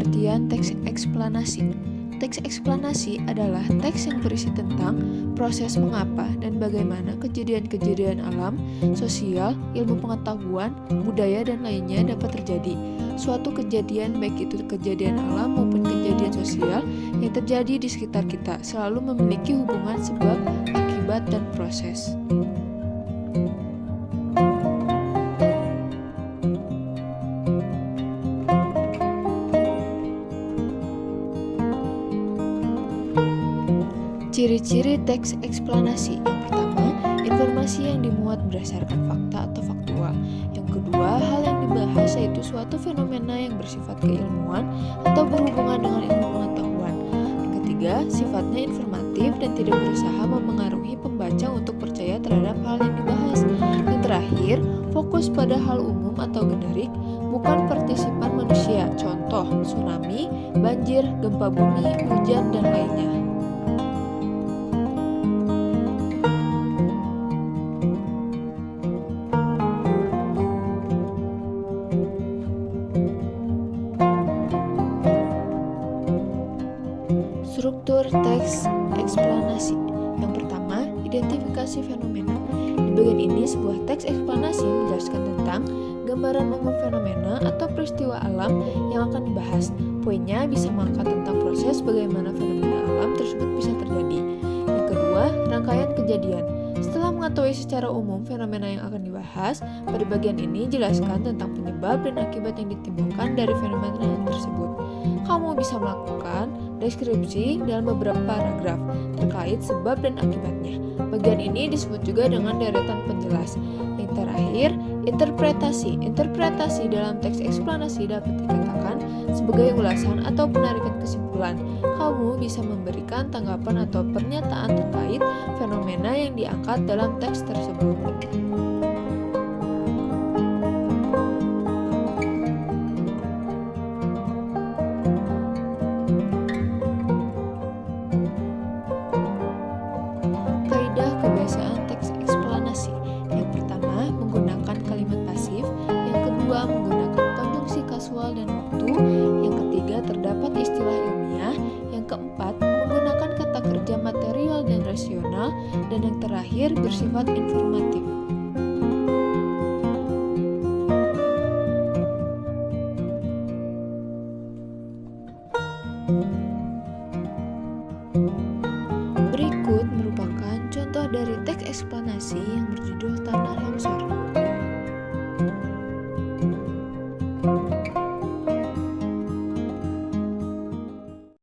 Pengertian teks eksplanasi. Teks eksplanasi adalah teks yang berisi tentang proses mengapa dan bagaimana kejadian-kejadian alam, sosial, ilmu pengetahuan, budaya, dan lainnya dapat terjadi. Suatu kejadian, baik itu kejadian alam maupun kejadian sosial yang terjadi di sekitar kita, selalu memiliki hubungan sebab, akibat, dan proses. Ciri-ciri teks eksplanasi. Yang pertama, informasi yang dimuat berdasarkan fakta atau faktual. Yang kedua, hal yang dibahas yaitu suatu fenomena yang bersifat keilmuan atau berhubungan dengan ilmu pengetahuan. Yang ketiga, sifatnya informatif dan tidak berusaha memengaruhi pembaca untuk percaya terhadap hal yang dibahas. Yang terakhir, fokus pada hal umum atau generik, bukan partisipan manusia. Contoh, tsunami, banjir, gempa bumi, hujan, dan lainnya. Struktur teks eksplanasi. Yang pertama, identifikasi fenomena. Di bagian ini, sebuah teks eksplanasi menjelaskan tentang gambaran umum fenomena atau peristiwa alam yang akan dibahas. Poinnya bisa mengangkat tentang proses bagaimana fenomena alam tersebut bisa terjadi. Yang kedua, rangkaian kejadian. Setelah mengetahui secara umum fenomena yang akan dibahas, pada bagian ini jelaskan tentang penyebab dan akibat yang ditimbulkan dari fenomena tersebut. Kamu bisa melakukan deskripsi dalam beberapa paragraf terkait sebab dan akibatnya. Bagian ini disebut juga dengan deretan penjelas. Yang terakhir, interpretasi. Interpretasi dalam teks eksplanasi dapat dikatakan sebagai ulasan atau penarikan kesimpulan. Kamu bisa memberikan tanggapan atau pernyataan terkait fenomena yang diangkat dalam teks tersebut. Kaidah kebiasaan teks eksplanasi. Yang pertama, menggunakan kalimat pasif. Yang kedua, menggunakan konjungsi kasual dan waktu. Yang ketiga, terdapat istilah ilmiah. Yang keempat, menggunakan kata kerja material dan rasional. Dan yang terakhir, bersifat informatif. Berikut merupakan contoh dari teks eksplanasi yang berjudul Tanah Longsor.